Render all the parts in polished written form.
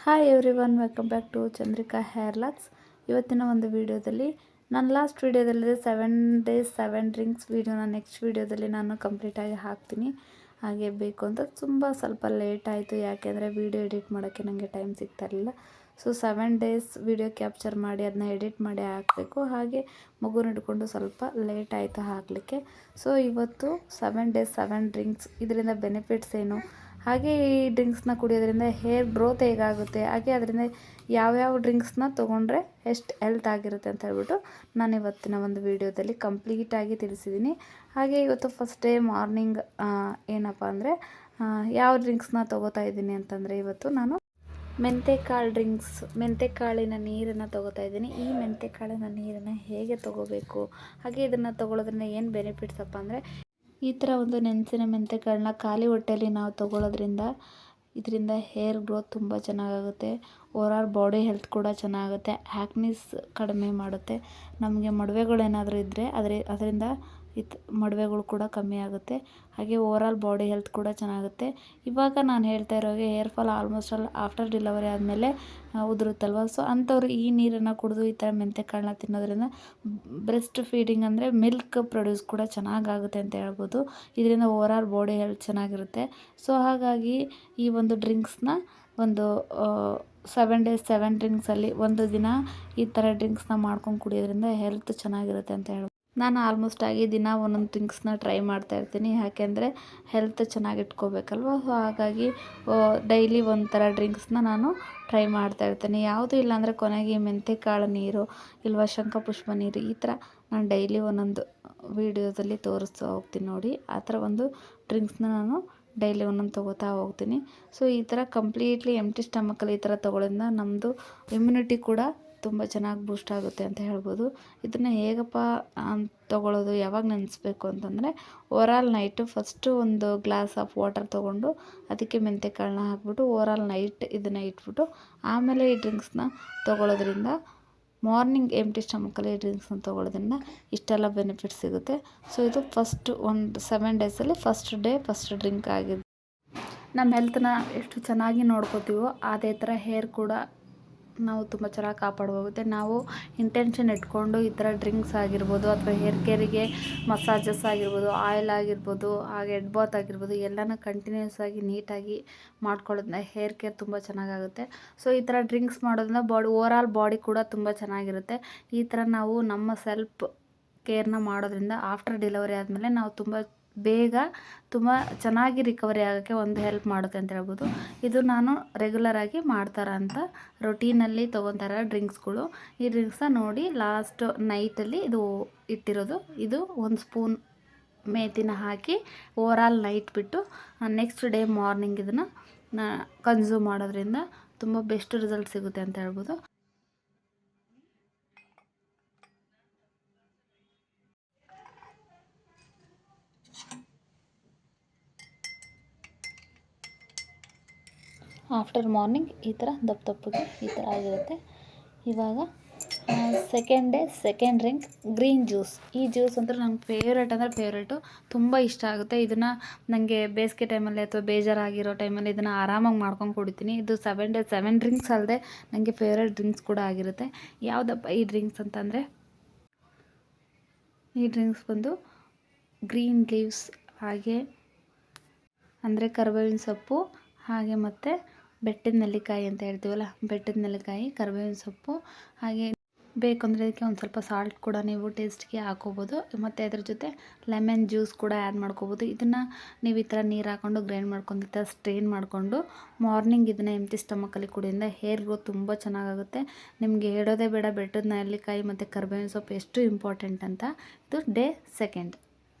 Hi everyone, welcome back to Chandrika hair locks. ಇವತ್ತಿನ ಒಂದು ವಿಡಿಯೋದಲ್ಲಿ ನಾನು ಲಾಸ್ಟ್ ವಿಡಿಯೋದಲ್ಲಿದೆ 7 days 7 ಡ್ರಿಂಕ್ಸ್ ವಿಡಿಯೋನ ನೆಕ್ಸ್ಟ್ ವಿಡಿಯೋದಲ್ಲಿ ನಾನು ಕಂಪ್ಲೀಟಾಗಿ ಹಾಕ್ತೀನಿ. ಹಾಗೆ ಬೇಕು ಅಂತ ಸ್ವಲ್ಪ ಲೇಟ್ ಆಯಿತು, ಯಾಕೆಂದರೆ ವಿಡಿಯೋ ಎಡಿಟ್ ಮಾಡೋಕ್ಕೆ ನನಗೆ ಟೈಮ್ ಸಿಗ್ತಾ ಇರಲಿಲ್ಲ. ಸೊ 7 days ವಿಡಿಯೋ ಕ್ಯಾಪ್ಚರ್ ಮಾಡಿ ಅದನ್ನ ಎಡಿಟ್ ಮಾಡಿ ಹಾಕಬೇಕು. ಹಾಗೆ ಮಗುನ ಹಿಡ್ಕೊಂಡು ಸ್ವಲ್ಪ ಲೇಟ್ ಆಯಿತು ಹಾಕಲಿಕ್ಕೆ. ಸೊ ಇವತ್ತು 7 days 7 ಡ್ರಿಂಕ್ಸ್, ಇದರಿಂದ ಬೆನಿಫಿಟ್ಸ್ ಏನು, ಹಾಗೆ ಈ ಡ್ರಿಂಕ್ಸ್ನ ಕುಡಿಯೋದ್ರಿಂದ ಹೇರ್ ಗ್ರೋತ್ ಹೇಗಾಗುತ್ತೆ, ಹಾಗೆ ಅದರಿಂದ ಯಾವ್ಯಾವ ಡ್ರಿಂಕ್ಸ್ನ ತೊಗೊಂಡ್ರೆ ಎಷ್ಟು ಹೆಲ್ತ್ ಆಗಿರುತ್ತೆ ಅಂತ ಹೇಳ್ಬಿಟ್ಟು ನಾನು ಇವತ್ತಿನ ಒಂದು ವಿಡಿಯೋದಲ್ಲಿ ಕಂಪ್ಲೀಟಾಗಿ ತಿಳಿಸಿದ್ದೀನಿ. ಹಾಗೆ ಇವತ್ತು ಫಸ್ಟ್ ಡೇ ಮಾರ್ನಿಂಗ್ ಏನಪ್ಪ ಅಂದರೆ ಯಾವ ಡ್ರಿಂಕ್ಸ್ನ ತೊಗೋತಾ ಇದ್ದೀನಿ ಅಂತಂದರೆ, ಇವತ್ತು ನಾನು ಮೆಂತೆಕಾಳು ಡ್ರಿಂಕ್ಸ್, ಮೆಂತೆಕಾಳಿನ ನೀರನ್ನು ತೊಗೋತಾ ಇದ್ದೀನಿ. ಈ ಮೆಂತೆಕಾಳಿನ ನೀರನ್ನು ಹೇಗೆ ತೊಗೋಬೇಕು, ಹಾಗೆ ಇದನ್ನು ತೊಗೊಳೋದ್ರಿಂದ ಏನು ಬೆನಿಫಿಟ್ಸಪ್ಪ ಅಂದರೆ, ಈ ಥರ ಒಂದು ನೆನೆಸಿನ ಮೆಂತೆಕಾಳನ್ನ ಖಾಲಿ ಹೊಟ್ಟೆಯಲ್ಲಿ ನಾವು ತೊಗೊಳೋದ್ರಿಂದ ಇದರಿಂದ ಹೇರ್ ಗ್ರೋತ್ ತುಂಬ ಚೆನ್ನಾಗಾಗುತ್ತೆ. ಓವರಾಲ್ ಬಾಡಿ ಹೆಲ್ತ್ ಕೂಡ ಚೆನ್ನಾಗುತ್ತೆ. ಆ್ಯಕ್ನೀಸ್ ಕಡಿಮೆ ಮಾಡುತ್ತೆ. ನಮಗೆ ಮಡುವೆಗಳೇನಾದರೂ ಇದ್ದರೆ ಅದರಿಂದ ಮಡುವೆಗಳು ಕೂಡ ಕಮ್ಮಿ ಆಗುತ್ತೆ. ಹಾಗೆ ಓವರಾಲ್ ಬಾಡಿ ಹೆಲ್ತ್ ಕೂಡ ಚೆನ್ನಾಗುತ್ತೆ. ಇವಾಗ ನಾನು ಹೇಳ್ತಾ ಇರೋಗೆ hair fall almost all after delivery ಆದಮೇಲೆ ಉದುರುತ್ತಲ್ವ. ಸೊ ಅಂಥವ್ರು ಈ ನೀರನ್ನು ಕುಡಿದು ಈ ಥರ ಮೆಂತೆಕಾಳನ್ನ ತಿನ್ನೋದ್ರಿಂದ ಬ್ರೆಸ್ಟ್ ಫೀಡಿಂಗ್ ಅಂದರೆ ಮಿಲ್ಕ್ ಪ್ರೊಡ್ಯೂಸ್ ಕೂಡ ಚೆನ್ನಾಗಾಗುತ್ತೆ ಅಂತ ಹೇಳ್ಬೋದು. ಇದರಿಂದ ಓವರಾಲ್ ಬಾಡಿ ಹೆಲ್ತ್ ಚೆನ್ನಾಗಿರುತ್ತೆ. ಸೊ ಹಾಗಾಗಿ ಈ ಒಂದು ಡ್ರಿಂಕ್ಸ್ನ ಒಂದು 7 days 7 ಡ್ರಿಂಕ್ಸಲ್ಲಿ ಒಂದು ದಿನ ಈ ಥರ ಡ್ರಿಂಕ್ಸ್ನ ಮಾಡ್ಕೊಂಡು ಕುಡಿಯೋದ್ರಿಂದ ಹೆಲ್ತ್ ಚೆನ್ನಾಗಿರುತ್ತೆ ಅಂತ ಹೇಳ್ಬೋದು. ನಾನು ಆಲ್ಮೋಸ್ಟ್ ಆಗಿ ದಿನ ಒಂದೊಂದು ಡ್ರಿಂಕ್ಸ್ನ ಟ್ರೈ ಮಾಡ್ತಾಯಿರ್ತೀನಿ, ಯಾಕೆಂದರೆ ಹೆಲ್ತ್ ಚೆನ್ನಾಗಿ ಇಟ್ಕೋಬೇಕಲ್ವ. ಸೊ ಹಾಗಾಗಿ ಡೈಲಿ ಒಂಥರ ಡ್ರಿಂಕ್ಸ್ನ ನಾನು ಟ್ರೈ ಮಾಡ್ತಾಯಿರ್ತೀನಿ. ಯಾವುದೂ ಇಲ್ಲಾಂದರೆ ಕೊನೆಗೆ ಮೆಂತೆಕಾಳು ನೀರು ಇಲ್ವಾ ಶಂಖಪುಷ್ಪ ನೀರು, ಈ ಥರ ನಾನು ಡೈಲಿ ಒಂದೊಂದು ವೀಡಿಯೋದಲ್ಲಿ ತೋರಿಸ್ತಾ ಹೋಗ್ತೀನಿ ನೋಡಿ. ಆ ಥರ ಒಂದು ಡ್ರಿಂಕ್ಸ್ನ ನಾನು ಡೈಲಿ ಒಂದೊಂದು ತೊಗೋತಾ ಹೋಗ್ತೀನಿ. ಸೊ ಈ ಥರ ಕಂಪ್ಲೀಟ್ಲಿ ಎಂಟಿ ಸ್ಟಮಕಲ್ಲಿ ಈ ಥರ ತೊಗೊಳೋದ್ರಿಂದ ನಮ್ಮದು ಇಮ್ಯುನಿಟಿ ಕೂಡ ತುಂಬ ಚೆನ್ನಾಗಿ ಬೂಸ್ಟ್ ಆಗುತ್ತೆ ಅಂತ ಹೇಳ್ಬೋದು. ಇದನ್ನು ಹೇಗಪ್ಪ ತೊಗೊಳೋದು, ಯಾವಾಗ ನೆನೆಸ್ಬೇಕು ಅಂತಂದರೆ, ಓವರಾಲ್ ನೈಟು ಫಸ್ಟು ಒಂದು ಗ್ಲಾಸ್ ಆಫ್ ವಾಟರ್ ತೊಗೊಂಡು ಅದಕ್ಕೆ ಮೆಂತೆಕಾಳನ್ನ ಹಾಕ್ಬಿಟ್ಟು ಓವರಾಲ್ ನೈಟ್ ಇದನ್ನು ಇಟ್ಬಿಟ್ಟು ಆಮೇಲೆ ಈ ಡ್ರಿಂಕ್ಸ್ನ ತೊಗೊಳೋದ್ರಿಂದ ಮಾರ್ನಿಂಗ್ ಎಂಟಿ ಸ್ಟಮಕಲ್ಲಿ ಈ ಡ್ರಿಂಕ್ಸ್ನ ತೊಗೊಳೋದ್ರಿಂದ ಇಷ್ಟೆಲ್ಲ ಬೆನಿಫಿಟ್ಸ್ ಸಿಗುತ್ತೆ. ಸೊ ಇದು ಫಸ್ಟ್ ಒಂದು 7 ಡೇಸಲ್ಲಿ ಫಸ್ಟ್ ಡೇ ಫಸ್ಟ್ ಡ್ರಿಂಕ್ ಆಗಿದೆ. ನಮ್ಮ ಹೆಲ್ತನ್ನ ಎಷ್ಟು ಚೆನ್ನಾಗಿ ನೋಡ್ಕೋತೀವೋ ಅದೇ ಥರ ಹೇರ್ ಕೂಡ ನಾವು ತುಂಬ ಚೆನ್ನಾಗಿ ಕಾಪಾಡ್ಬೋಗುತ್ತೆ. ನಾವು ಇಂಟೆನ್ಷನ್ ಇಟ್ಕೊಂಡು ಈ ಥರ ಡ್ರಿಂಕ್ಸ್ ಆಗಿರ್ಬೋದು ಅಥವಾ ಹೇರ್ ಕೇರಿಗೆ ಮಸಾಜಸ್ ಆಗಿರ್ಬೋದು, ಆಯಿಲ್ ಆಗಿರ್ಬೋದು, ಹಾಗೆ ಹೆಡ್ ಬಾತ್ ಆಗಿರ್ಬೋದು, ಎಲ್ಲನೂ ಕಂಟಿನ್ಯೂಸ್ ಆಗಿ ನೀಟಾಗಿ ಮಾಡ್ಕೊಳ್ಳೋದ್ರಿಂದ ಹೇರ್ ಕೇರ್ ತುಂಬ ಚೆನ್ನಾಗಾಗುತ್ತೆ. ಸೊ ಈ ಥರ ಡ್ರಿಂಕ್ಸ್ ಮಾಡೋದ್ರಿಂದ ಓವರಾಲ್ ಬಾಡಿ ಕೂಡ ತುಂಬ ಚೆನ್ನಾಗಿರುತ್ತೆ. ಈ ಥರ ನಾವು ನಮ್ಮ ಸೆಲ್ಫ್ ಕೇರ್ನ ಮಾಡೋದ್ರಿಂದ ಆಫ್ಟರ್ ಡೆಲಿವರಿ ಆದಮೇಲೆ ನಾವು ತುಂಬ ಬೇಗ ತುಂಬ ಚೆನ್ನಾಗಿ ರಿಕವರಿ ಆಗೋಕ್ಕೆ ಒಂದು ಹೆಲ್ಪ್ ಮಾಡುತ್ತೆ ಅಂತ ಹೇಳ್ಬೋದು. ಇದು ನಾನು ರೆಗ್ಯುಲರಾಗಿ ಮಾಡ್ತಾರಂಥ ರೊಟೀನಲ್ಲಿ ತೊಗೊತಾರ ಡ್ರಿಂಕ್ಸ್ಗಳು. ಈ ಡ್ರಿಂಕ್ಸ್ನ ನೋಡಿ ಲಾಸ್ಟ್ ನೈಟಲ್ಲಿ ಇದು ಇಟ್ಟಿರೋದು. ಇದು 1 ಸ್ಪೂನ್ ಮೇಥಿನ ಹಾಕಿ ಓವರಾಲ್ ನೈಟ್ ಬಿಟ್ಟು ನೆಕ್ಸ್ಟ್ ಡೇ ಮಾರ್ನಿಂಗ್ ಇದನ್ನು ಕನ್ಸ್ಯೂಮ್ ಮಾಡೋದ್ರಿಂದ ತುಂಬ ಬೆಸ್ಟ್ ರಿಸಲ್ಟ್ ಸಿಗುತ್ತೆ ಅಂತ ಹೇಳ್ಬೋದು. ಆಫ್ಟರ್ ಮಾರ್ನಿಂಗ್ ಈ ಥರ ದಪ್ಪಗೆ ಈ ಥರ ಆಗಿರುತ್ತೆ. ಇವಾಗ second day second drink green juice. ಈ ಜ್ಯೂಸ್ ಅಂದ್ರೆ ನಂಗೆ ಫೇವ್ರೇಟ್ ಅಂದರೆ ಫೇವ್ರೇಟು, ತುಂಬ ಇಷ್ಟ ಆಗುತ್ತೆ. ಇದನ್ನು ನನಗೆ ಬೇಸಿಗೆ ಟೈಮಲ್ಲಿ ಅಥವಾ ಬೇಜಾರಾಗಿರೋ ಟೈಮಲ್ಲಿ ಇದನ್ನು ಆರಾಮಾಗಿ ಮಾಡ್ಕೊಂಡು ಕುಡಿತೀನಿ. ಇದು 7 days 7 ಡ್ರಿಂಕ್ಸ್ ಅಲ್ಲದೆ ನನಗೆ ಫೇವ್ರೇಟ್ ಡ್ರಿಂಕ್ಸ್ ಕೂಡ ಆಗಿರುತ್ತೆ. ಯಾವುದಪ್ಪ ಈ ಡ್ರಿಂಕ್ಸ್ ಅಂತಂದರೆ, ಈ ಡ್ರಿಂಕ್ಸ್ ಬಂದು ಗ್ರೀನ್ ಲೀವ್ಸ್, ಹಾಗೆ ಅಂದರೆ ಕರಿಬೇವಿನ ಸೊಪ್ಪು, ಹಾಗೆ ಮತ್ತು ಬೆಟ್ಟದ ನೆಲ್ಲಿಕಾಯಿ ಅಂತ ಹೇಳ್ತೀವಲ್ಲ, ಬೆಟ್ಟದ ನೆಲ್ಲಿಕಾಯಿ, ಕರಿಬೇವಿನ ಸೊಪ್ಪು, ಹಾಗೆ ಬೇಕಂದರೆ ಇದಕ್ಕೆ ಒಂದು ಸ್ವಲ್ಪ ಸಾಲ್ಟ್ ಕೂಡ ನೀವು ಟೇಸ್ಟ್ಗೆ ಹಾಕೋಬೋದು. ಮತ್ತು ಅದ್ರ ಜೊತೆ ಲೆಮನ್ ಜ್ಯೂಸ್ ಕೂಡ ಆ್ಯಡ್ ಮಾಡ್ಕೋಬೋದು. ಇದನ್ನು ನೀವು ಈ ಥರ ನೀರು ಹಾಕ್ಕೊಂಡು ಗ್ರೈಂಡ್ ಮಾಡ್ಕೊಂಡು ಈ ಥರ ಸ್ಟ್ರೈನ್ ಮಾಡಿಕೊಂಡು ಮಾರ್ನಿಂಗ್ ಇದನ್ನು ಎಂಟಿ ಸ್ಟಮಕಲ್ಲಿ ಕುಡಿಯೋದ್ರಿಂದ ಹೇರ್ ಗ್ರೋತ್ ತುಂಬ ಚೆನ್ನಾಗಾಗುತ್ತೆ. ನಿಮಗೆ ಹೇಳೋದೇ ಬೇಡ ಬೆಟ್ಟದ ನೆಲ್ಲಿಕಾಯಿ ಮತ್ತು ಕರಿಬೇವಿನ ಸೊಪ್ಪು ಎಷ್ಟು ಇಂಪಾರ್ಟೆಂಟ್ ಅಂತ. ಇದು ಡೇ ಸೆಕೆಂಡ್.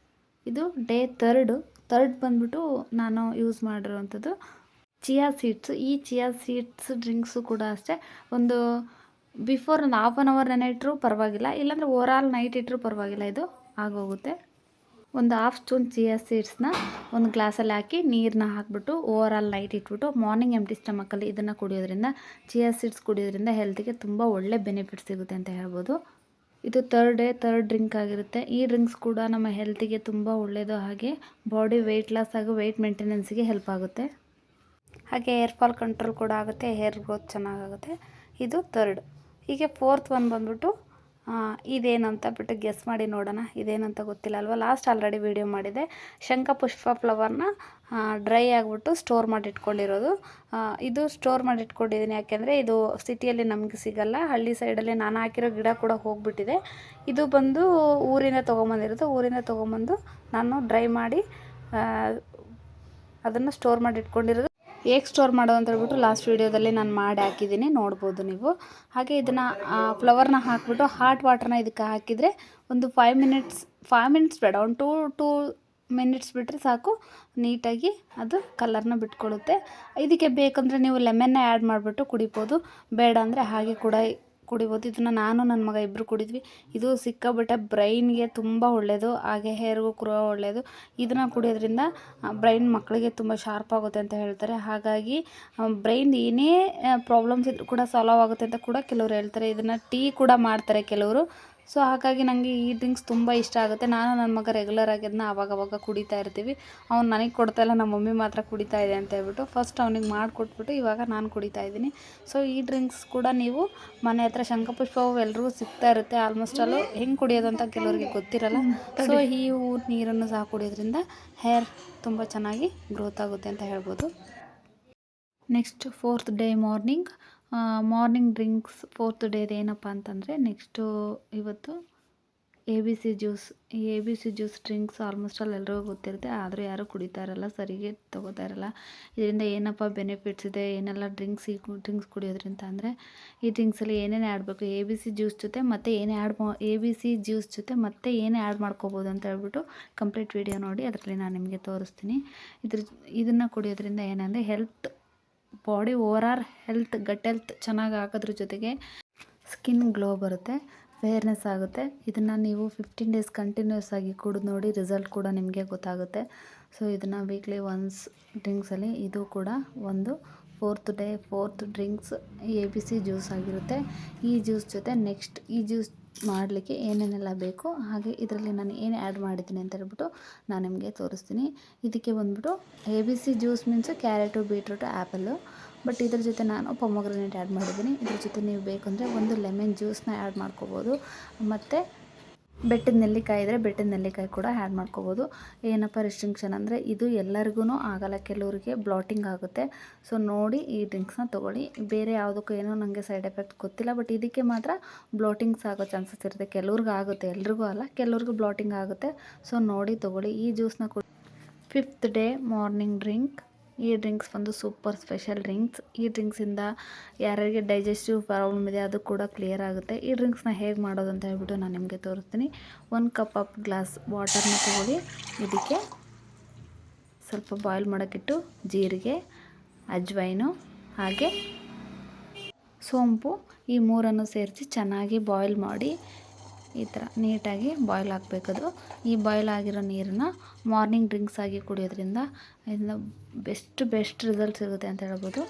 ಇದು ಡೇ ಥರ್ಡ್ ಬಂದ್ಬಿಟ್ಟು ನಾನು ಯೂಸ್ ಮಾಡಿರೋವಂಥದ್ದು ಚಿಯಾ ಸೀಡ್ಸು. ಈ ಚಿಯಾ ಸೀಡ್ಸ್ ಡ್ರಿಂಕ್ಸು ಕೂಡ ಅಷ್ಟೇ, ಒಂದು ಬಿಫೋರ್ ಒಂದು ಹಾಫ್ ಆನ್ ಅವರ್ ನೆನೆ ಇಟ್ಟರೂ ಪರವಾಗಿಲ್ಲ, ಇಲ್ಲಾಂದರೆ ಓವರಾಲ್ ನೈಟ್ ಇಟ್ಟರೂ ಪರವಾಗಿಲ್ಲ, ಇದು ಆಗೋಗುತ್ತೆ. ಒಂದು ಹಾಫ್ ಸ್ಪೂನ್ ಚಿಯಾ ಸೀಡ್ಸ್ನ ಒಂದು ಗ್ಲಾಸಲ್ಲಿ ಹಾಕಿ ನೀರನ್ನ ಹಾಕಿಬಿಟ್ಟು ಓವರಾಲ್ ನೈಟ್ ಇಟ್ಬಿಟ್ಟು ಮಾರ್ನಿಂಗ್ ಎಂಟಿ ಸ್ಟಮಕಲ್ಲಿ ಇದನ್ನು ಕುಡಿಯೋದ್ರಿಂದ, ಚಿಯಾ ಸೀಡ್ಸ್ ಕುಡಿಯೋದ್ರಿಂದ ಹೆಲ್ತಿಗೆ ತುಂಬ ಒಳ್ಳೆ ಬೆನಿಫಿಟ್ ಸಿಗುತ್ತೆ ಅಂತ ಹೇಳ್ಬೋದು. ಇದು ಥರ್ಡ್ ಡ್ರಿಂಕ್ ಆಗಿರುತ್ತೆ. ಈ ಡ್ರಿಂಕ್ಸ್ ಕೂಡ ನಮ್ಮ ಹೆಲ್ತಿಗೆ ತುಂಬ ಒಳ್ಳೆಯದು. ಹಾಗೆ ಬಾಡಿ ವೆಯ್ಟ್ ಲಾಸ್ ಹಾಗೂ ವೆಯ್ಟ್ ಮೇಂಟೆನೆನ್ಸ್ಗೆ ಹೆಲ್ಪ್ ಆಗುತ್ತೆ. ಹಾಗೆ ಹೇರ್ ಫಾಲ್ ಕಂಟ್ರೋಲ್ ಕೂಡ ಆಗುತ್ತೆ, ಹೇರ್ ಗ್ರೋತ್ ಚೆನ್ನಾಗಾಗುತ್ತೆ. ಇದು ಥರ್ಡ್. ಹೀಗೆ ಫೋರ್ತ್ ಒನ್ ಬಂದ್ಬಿಟ್ಟು ಇದೇನಂತ ಬಿಟ್ಟು ಗೆಸ್ ಮಾಡಿ ನೋಡೋಣ. ಇದೇನಂತ ಗೊತ್ತಿಲ್ಲ ಅಲ್ವಾ, ಲಾಸ್ಟ್ ಆಲ್ರೆಡಿ ವಿಡಿಯೋ ಮಾಡಿದೆ. ಶಂಖಪುಷ್ಪ ಫ್ಲವರ್ನ ಡ್ರೈ ಆಗಿಬಿಟ್ಟು ಸ್ಟೋರ್ ಮಾಡಿ ಇಟ್ಕೊಂಡಿರೋದು. ಇದು ಸ್ಟೋರ್ ಮಾಡಿ ಇಟ್ಕೊಂಡಿದ್ದೀನಿ ಯಾಕೆಂದರೆ ಇದು ಸಿಟಿಯಲ್ಲಿ ನಮಗೆ ಸಿಗಲ್ಲ. ಹಳ್ಳಿ ಸೈಡಲ್ಲಿ ನಾನು ಹಾಕಿರೋ ಗಿಡ ಕೂಡ ಹೋಗಿಬಿಟ್ಟಿದೆ. ಇದು ಬಂದು ಊರಿಂದ ತೊಗೊಂಬಂದಿರೋದು. ಊರಿಂದ ತೊಗೊಂಬಂದು ನಾನು ಡ್ರೈ ಮಾಡಿ ಅದನ್ನು ಸ್ಟೋರ್ ಮಾಡಿ ಇಟ್ಕೊಂಡಿರೋದು. ಹೇಗೆ ಸ್ಟೋರ್ ಮಾಡೋದು ಅಂತ ಹೇಳ್ಬಿಟ್ಟು ಲಾಸ್ಟ್ ವೀಡಿಯೋದಲ್ಲಿ ನಾನು ಮಾಡಿ ಹಾಕಿದ್ದೀನಿ, ನೋಡ್ಬೋದು ನೀವು. ಹಾಗೆ ಇದನ್ನು ಫ್ಲವರ್ನ ಹಾಕಿಬಿಟ್ಟು ಹಾಟ್ ವಾಟರ್ನ ಇದಕ್ಕೆ ಹಾಕಿದರೆ ಒಂದು 5 ಮಿನಿಟ್ಸ್ ಬೇಡ, ಒಂದು 2 ಮಿನಿಟ್ಸ್ ಬಿಟ್ಟರೆ ಸಾಕು, ನೀಟಾಗಿ ಅದು ಕಲರ್ನ ಬಿಟ್ಕೊಳ್ಳುತ್ತೆ. ಇದಕ್ಕೆ ಬೇಕಂದರೆ ನೀವು ಲೆಮನ್ನ ಆ್ಯಡ್ ಮಾಡಿಬಿಟ್ಟು ಕುಡಿಬೋದು, ಬೇಡ ಅಂದರೆ ಹಾಗೆ ಕೂಡ ಕುಡಿಬೋದು. ಇದನ್ನು ನಾನು ನನ್ನ ಮಗ ಇಬ್ಬರು ಕುಡಿದ್ವಿ. ಇದು ಸಿಕ್ಕಾಬಿಟ್ಟೆ ಬ್ರೈನ್ಗೆ ತುಂಬ ಒಳ್ಳೆಯದು, ಹಾಗೆ ಹೇರ್ಗೂ ಕೂಡ ಒಳ್ಳೆಯದು. ಇದನ್ನು ಕುಡಿಯೋದ್ರಿಂದ ಬ್ರೈನ್ ಮಕ್ಕಳಿಗೆ ತುಂಬ ಶಾರ್ಪ್ ಆಗುತ್ತೆ ಅಂತ ಹೇಳ್ತಾರೆ. ಹಾಗಾಗಿ ಬ್ರೈನ್ ಏನೇ ಪ್ರಾಬ್ಲಮ್ಸ್ ಇದ್ರೂ ಕೂಡ ಸಾಲ್ವ್ ಆಗುತ್ತೆ ಅಂತ ಕೂಡ ಕೆಲವರು ಹೇಳ್ತಾರೆ. ಇದನ್ನು ಟೀ ಕೂಡ ಮಾಡ್ತಾರೆ ಕೆಲವರು. ಸೊ ಹಾಗಾಗಿ ನನಗೆ ಈ ಡ್ರಿಂಕ್ಸ್ ತುಂಬ ಇಷ್ಟ ಆಗುತ್ತೆ. ನಾನು ನನ್ನ ಮಗ ರೆಗ್ಯುಲರಾಗಿ ಅದನ್ನ ಆವಾಗವಾಗ ಕುಡಿತಾ ಇರ್ತೀವಿ. ಅವ್ನು ನನಗೆ ಕೊಡ್ತಾಯಿಲ್ಲ, ನಮ್ಮ ಮಮ್ಮಿ ಮಾತ್ರ ಕುಡಿತಾ ಇದೆ ಅಂತ ಹೇಳ್ಬಿಟ್ಟು ಫಸ್ಟ್ ಅವನಿಗೆ ಮಾಡಿಕೊಟ್ಬಿಟ್ಟು ಇವಾಗ ನಾನು ಕುಡಿತಾ ಇದ್ದೀನಿ. ಸೊ ಈ ಡ್ರಿಂಕ್ಸ್ ಕೂಡ ನೀವು ಮನೆ ಹತ್ರ ಶಂಖಪುಷ್ಪವು ಎಲ್ರಿಗೂ ಸಿಗ್ತಾ ಇರುತ್ತೆ ಆಲ್ಮೋಸ್ಟ್ ಅಲ್ಲೂ. ಹೆಂಗೆ ಕುಡಿಯೋದು ಅಂತ ಕೆಲವರಿಗೆ ಗೊತ್ತಿರಲ್ಲ. ಸೊ ಈ ನೀರನ್ನು ಸಹ ಕುಡಿಯೋದ್ರಿಂದ ಹೇರ್ ತುಂಬ ಚೆನ್ನಾಗಿ ಗ್ರೋತ್ ಆಗುತ್ತೆ ಅಂತ ಹೇಳ್ಬೋದು. Next fourth day morning drinks fourth ಡೇದು ಏನಪ್ಪ ಅಂತಂದರೆ, ನೆಕ್ಸ್ಟು ಇವತ್ತು ABC ಜ್ಯೂಸ್. ಈ ABC juice drinks almost all ಎಲ್ರಿಗೂ ಗೊತ್ತಿರುತ್ತೆ, ಆದರೂ ಯಾರೂ ಕುಡಿತಾ ಇರಲ್ಲ, ಸರಿಗೆ ತೊಗೋತಾ ಇರಲ್ಲ. ಇದರಿಂದ ಏನಪ್ಪ ಬೆನಿಫಿಟ್ಸ್ ಇದೆ, ಏನೆಲ್ಲ ಡ್ರಿಂಕ್ಸ್ ಕುಡಿಯೋದ್ರಿಂದ ಅಂದರೆ, ಈ ಡ್ರಿಂಕ್ಸಲ್ಲಿ ಏನೇನು ಆಡಬೇಕು, ABC ಜ್ಯೂಸ್ ಜೊತೆ ಮತ್ತು ABC ಜ್ಯೂಸ್ ಜೊತೆ ಮತ್ತು ಏನೇ ಆ್ಯಡ್ ಮಾಡ್ಕೋಬೋದು ಅಂತ ಹೇಳ್ಬಿಟ್ಟು ಕಂಪ್ಲೀಟ್ ವಿಡಿಯೋ ನೋಡಿ, ಅದರಲ್ಲಿ ನಾನು ನಿಮಗೆ ತೋರಿಸ್ತೀನಿ. ಇದನ್ನು ಕುಡಿಯೋದ್ರಿಂದ ಏನಂದರೆ body overall health, gut health ಚೆನ್ನಾಗಿ ಆಗೋದ್ರ ಜೊತೆಗೆ ಸ್ಕಿನ್ ಗ್ಲೋ ಬರುತ್ತೆ, ಫೇರ್ನೆಸ್ ಆಗುತ್ತೆ. ಇದನ್ನು ನೀವು 15 ಡೇಸ್ ಕಂಟಿನ್ಯೂಸ್ ಆಗಿ ಕುಡಿದು ನೋಡಿ, ರಿಸಲ್ಟ್ ಕೂಡ ನಿಮಗೆ ಗೊತ್ತಾಗುತ್ತೆ. ಸೊ ಇದನ್ನು ವೀಕ್ಲಿ ಒನ್ಸ್ ಡ್ರಿಂಕ್ಸಲ್ಲಿ ಇದು ಕೂಡ ಒಂದು ಫೋರ್ತ್ ಡ್ರಿಂಕ್ಸ್ ABC ಜ್ಯೂಸ್ ಆಗಿರುತ್ತೆ. ಈ ಜ್ಯೂಸ್ ಜೊತೆ ನೆಕ್ಸ್ಟ್ ಈ ಜ್ಯೂಸ್ ಮಾಡಲಿಕ್ಕೆ ಏನೇನೆಲ್ಲ ಬೇಕು, ಹಾಗೆ ಇದರಲ್ಲಿ ನಾನು ಏನು ಆ್ಯಡ್ ಮಾಡಿದ್ದೀನಿ ಅಂತ ಹೇಳ್ಬಿಟ್ಟು ನಾನು ನಿಮಗೆ ತೋರಿಸ್ತೀನಿ. ಇದಕ್ಕೆ ಬಂದ್ಬಿಟ್ಟು ABC juice means carrot, beetroot, apple. But ಇದ್ರ ಜೊತೆ ನಾನು ಪೊಮೊಗ್ರನೇಟ್ ಆ್ಯಡ್ ಮಾಡಿದ್ದೀನಿ. ಇದ್ರ ಜೊತೆ ನೀವು ಬೇಕಂದರೆ ಒಂದು ಲೆಮನ್ ಜ್ಯೂಸನ್ನ ಆ್ಯಡ್ ಮಾಡ್ಕೋಬೋದು, ಮತ್ತು ಬೆಟ್ಟದ ನೆಲ್ಲಿಕಾಯಿ ಇದ್ದರೆ ಬೆಟ್ಟದ ನೆಲ್ಲಿಕಾಯಿ ಕೂಡ ಆ್ಯಡ್ ಮಾಡ್ಕೋಬೋದು. ಏನಪ್ಪ ರಿಸ್ಟ್ರಿಕ್ಷನ್ ಅಂದರೆ, ಇದು ಎಲ್ಲರಿಗೂ ಆಗಲ್ಲ, ಕೆಲವರಿಗೆ ಬ್ಲಾಟಿಂಗ್ ಆಗುತ್ತೆ. ಸೊ ನೋಡಿ ಈ ಡ್ರಿಂಕ್ಸ್ನ ತೊಗೊಳ್ಳಿ. ಬೇರೆ ಯಾವುದಕ್ಕೂ ಏನೋ ನನಗೆ ಸೈಡ್ ಎಫೆಕ್ಟ್ ಗೊತ್ತಿಲ್ಲ, ಬಟ್ ಇದಕ್ಕೆ ಮಾತ್ರ ಬ್ಲಾಟಿಂಗ್ಸ್ ಆಗೋ ಚಾನ್ಸಸ್ ಇರುತ್ತೆ. ಕೆಲವ್ರಿಗೆ ಆಗುತ್ತೆ, ಎಲ್ರಿಗೂ ಅಲ್ಲ, ಕೆಲವ್ರಿಗೆ ಬ್ಲಾಟಿಂಗ್ ಆಗುತ್ತೆ. ಸೊ ನೋಡಿ ತೊಗೊಳ್ಳಿ ಈ ಜ್ಯೂಸ್ನ. 5th day morning drink. ಈ ಡ್ರಿಂಕ್ಸ್ ಒಂದು ಸೂಪರ್ ಸ್ಪೆಷಲ್ ಡ್ರಿಂಕ್ಸ್. ಈ ಡ್ರಿಂಕ್ಸಿಂದ ಯಾರಿಗೆ ಡೈಜೆಸ್ಟಿವ್ ಪ್ರಾಬ್ಲಮ್ ಇದೆ ಅದು ಕೂಡ ಕ್ಲಿಯರ್ ಆಗುತ್ತೆ. ಈ ಡ್ರಿಂಕ್ಸ್ನ ಹೇಗೆ ಮಾಡೋದು ಅಂತ ಹೇಳ್ಬಿಟ್ಟು ನಾನು ನಿಮಗೆ ತೋರಿಸ್ತೀನಿ. 1 ಕಪ್ ಆಫ್ ಗ್ಲಾಸ್ ವಾಟರ್ನ ತೊಗೊಳ್ಳಿ. ಇದಕ್ಕೆ ಸ್ವಲ್ಪ ಬಾಯ್ಲ್ ಮಾಡೋಕ್ಕಿಟ್ಟು ಜೀರಿಗೆ, ಅಜ್ವೈನು ಹಾಗೆ ಸೋಂಪು, ಈ ಮೂರನ್ನು ಸೇರಿಸಿ ಚೆನ್ನಾಗಿ ಬಾಯ್ಲ್ ಮಾಡಿ, ಈ ಥರ ನೀಟಾಗಿ ಬಾಯ್ಲ್ ಆಗಬೇಕದು. ಈ ಬಾಯ್ಲ್ ಆಗಿರೋ ನೀರನ್ನು ಮಾರ್ನಿಂಗ್ ಡ್ರಿಂಕ್ಸ್ ಆಗಿ ಕುಡಿಯೋದ್ರಿಂದ ಇದರಿಂದ ಬೆಸ್ಟ್ ರಿಸಲ್ಟ್ ಸಿಗುತ್ತೆ ಅಂತ ಹೇಳ್ಬೋದು.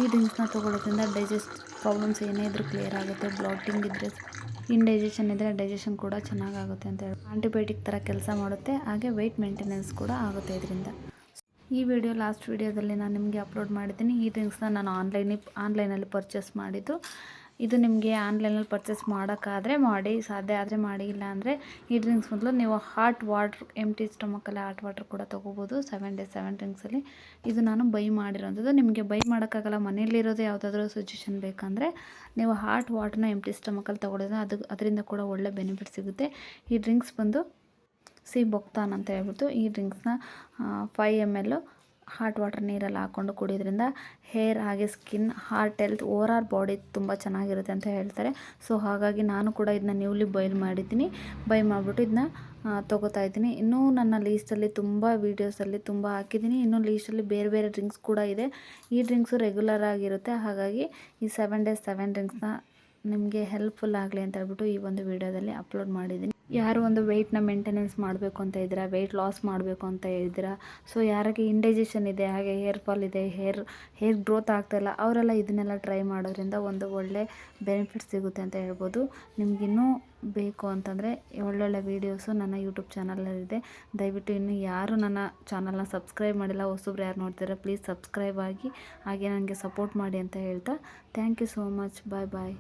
ಈ ಡ್ರಿಂಕ್ಸ್ನ ತೊಗೊಳ್ಳೋದ್ರಿಂದ ಡೈಜೆಸ್ಟ್ ಪ್ರಾಬ್ಲಮ್ಸ್ ಏನೇ ಇದ್ರೂ ಕ್ಲಿಯರ್ ಆಗುತ್ತೆ. ಬ್ಲಾಟಿಂಗ್ ಇದ್ದರೆ, ಇಂಡೈಜೆಷನ್ ಇದ್ದರೆ ಡೈಜೆಷನ್ ಕೂಡ ಚೆನ್ನಾಗಾಗುತ್ತೆ ಅಂತ ಹೇಳಿ ಆಂಟಿಬಯೋಟಿಕ್ ಥರ ಕೆಲಸ ಮಾಡುತ್ತೆ. ಹಾಗೆ ವೆಯ್ಟ್ ಮೇಂಟೆನೆನ್ಸ್ ಕೂಡ ಆಗುತ್ತೆ ಇದರಿಂದ. ಈ ವಿಡಿಯೋ ಲಾಸ್ಟ್ ವಿಡಿಯೋದಲ್ಲಿ ನಾನು ನಿಮಗೆ ಅಪ್ಲೋಡ್ ಮಾಡಿದ್ದೀನಿ. ಈ ಡ್ರಿಂಕ್ಸ್ನ ನಾನು ಆನ್ಲೈನಲ್ಲಿ ಪರ್ಚೇಸ್ ಮಾಡಿದ್ದು. ಇದು ನಿಮಗೆ ಆನ್ಲೈನಲ್ಲಿ ಪರ್ಚೇಸ್ ಮಾಡೋಕ್ಕಾದರೆ ಮಾಡಿ, ಸಾಧ್ಯ ಆದರೆ ಮಾಡಿ, ಇಲ್ಲ ಅಂದರೆ ಈ ಡ್ರಿಂಕ್ಸ್ ಮೊದಲು ನೀವು ಹಾಟ್ ವಾಟ್ರ್, ಎಂಟಿ ಸ್ಟಮಕಲ್ಲಿ ಹಾಟ್ ವಾಟ್ರ್ ಕೂಡ ತೊಗೋಬೋದು 7 ಡೇಸ್ 7 ಡ್ರಿಂಕ್ಸಲ್ಲಿ. ಇದು ನಾನು ಬೈ ಮಾಡಿರೋಂಥದ್ದು. ನಿಮಗೆ ಬೈ ಮಾಡೋಕ್ಕಾಗಲ್ಲ, ಮನೆಯಲ್ಲಿರೋದು ಯಾವುದಾದ್ರೂ ಸಜೆಷನ್ ಬೇಕಂದರೆ ನೀವು ಹಾಟ್ ವಾಟ್ರನ್ನ ಎಂಟಿ ಸ್ಟಮಕಲ್ಲಿ ತೊಗೊಳೋದು, ಅದರಿಂದ ಕೂಡ ಒಳ್ಳೆ ಬೆನಿಫಿಟ್ ಸಿಗುತ್ತೆ. ಈ ಡ್ರಿಂಕ್ಸ್ ಬಂದು ಬೊಕ್ತಾನ್ ಅಂತ ಹೇಳ್ಬಿಟ್ಟು, ಈ ಡ್ರಿಂಕ್ಸ್ನ 5 ml ಹಾಟ್ ವಾಟರ್ ನೀರಲ್ಲಿ ಹಾಕ್ಕೊಂಡು ಕುಡಿಯೋದ್ರಿಂದ ಹೇರ್ ಹಾಗೆ skin, heart health, overall body ತುಂಬ ಚೆನ್ನಾಗಿರುತ್ತೆ ಅಂತ ಹೇಳ್ತಾರೆ. ಸೊ ಹಾಗಾಗಿ ನಾನು ಕೂಡ ಇದನ್ನ ನ್ಯೂಲಿ ಬಾಯ್ಲ್ ಮಾಡಿದ್ದೀನಿ. ಬೈ ಮಾಡಿಬಿಟ್ಟು ಇದನ್ನ ತೊಗೋತಾ ಇದ್ದೀನಿ. ಇನ್ನೂ ನನ್ನ ಲೀಸ್ಟಲ್ಲಿ ತುಂಬ ವೀಡಿಯೋಸಲ್ಲಿ ತುಂಬ ಹಾಕಿದ್ದೀನಿ. ಇನ್ನೂ ಲೀಸ್ಟಲ್ಲಿ ಬೇರೆ ಬೇರೆ ಡ್ರಿಂಕ್ಸ್ ಕೂಡ ಇದೆ. ಈ ಡ್ರಿಂಕ್ಸು ರೆಗ್ಯುಲರ್ ಆಗಿರುತ್ತೆ. ಹಾಗಾಗಿ ಈ 7 ಡೇಸ್ 7 ಡ್ರಿಂಕ್ಸ್ನ ನಿಮಗೆ ಹೆಲ್ಪ್ಫುಲ್ ಆಗಲಿ ಅಂತ ಹೇಳ್ಬಿಟ್ಟು ಈ ಒಂದು ವಿಡಿಯೋದಲ್ಲಿ ಅಪ್ಲೋಡ್ ಮಾಡಿದ್ದೀನಿ. ಯಾರು ಒಂದು ವೆಯ್ಟ್ನ ಮೇಂಟೆನೆನ್ಸ್ ಮಾಡಬೇಕು ಅಂತ ಇದ್ದೀರಾ, ವೆಯ್ಟ್ ಲಾಸ್ ಮಾಡಬೇಕು ಅಂತ ಇದ್ದೀರಾ, ಸೊ ಯಾರಿಗೆ ಇಂಡೈಜೆಷನ್ ಇದೆ, ಹಾಗೆ ಹೇರ್ ಫಾಲ್ ಇದೆ, ಹೇರ್ ಗ್ರೋತ್ ಆಗ್ತಾಯಿಲ್ಲ, ಅವರೆಲ್ಲ ಇದನ್ನೆಲ್ಲ ಟ್ರೈ ಮಾಡೋದ್ರಿಂದ ಒಂದು ಒಳ್ಳೆ ಬೆನಿಫಿಟ್ ಸಿಗುತ್ತೆ ಅಂತ ಹೇಳ್ಬೋದು. ನಿಮಗಿನ್ನೂ ಬೇಕು ಅಂತಂದರೆ ಒಳ್ಳೊಳ್ಳೆ ವೀಡಿಯೋಸು ನನ್ನ ಯೂಟ್ಯೂಬ್ ಚಾನಲಲ್ಲಿದೆ. ದಯವಿಟ್ಟು ಇನ್ನು ಯಾರು ನನ್ನ ಚಾನಲ್ನ ಸಬ್ಸ್ಕ್ರೈಬ್ ಮಾಡಿಲ್ಲ, ಹೊಸಬ್ರು ಯಾರು ನೋಡ್ತೀರಾ ಪ್ಲೀಸ್ ಸಬ್ಸ್ಕ್ರೈಬ್ ಆಗಿ, ಹಾಗೆ ನನಗೆ ಸಪೋರ್ಟ್ ಮಾಡಿ ಅಂತ ಹೇಳ್ತಾ thank you so much. Bye bye.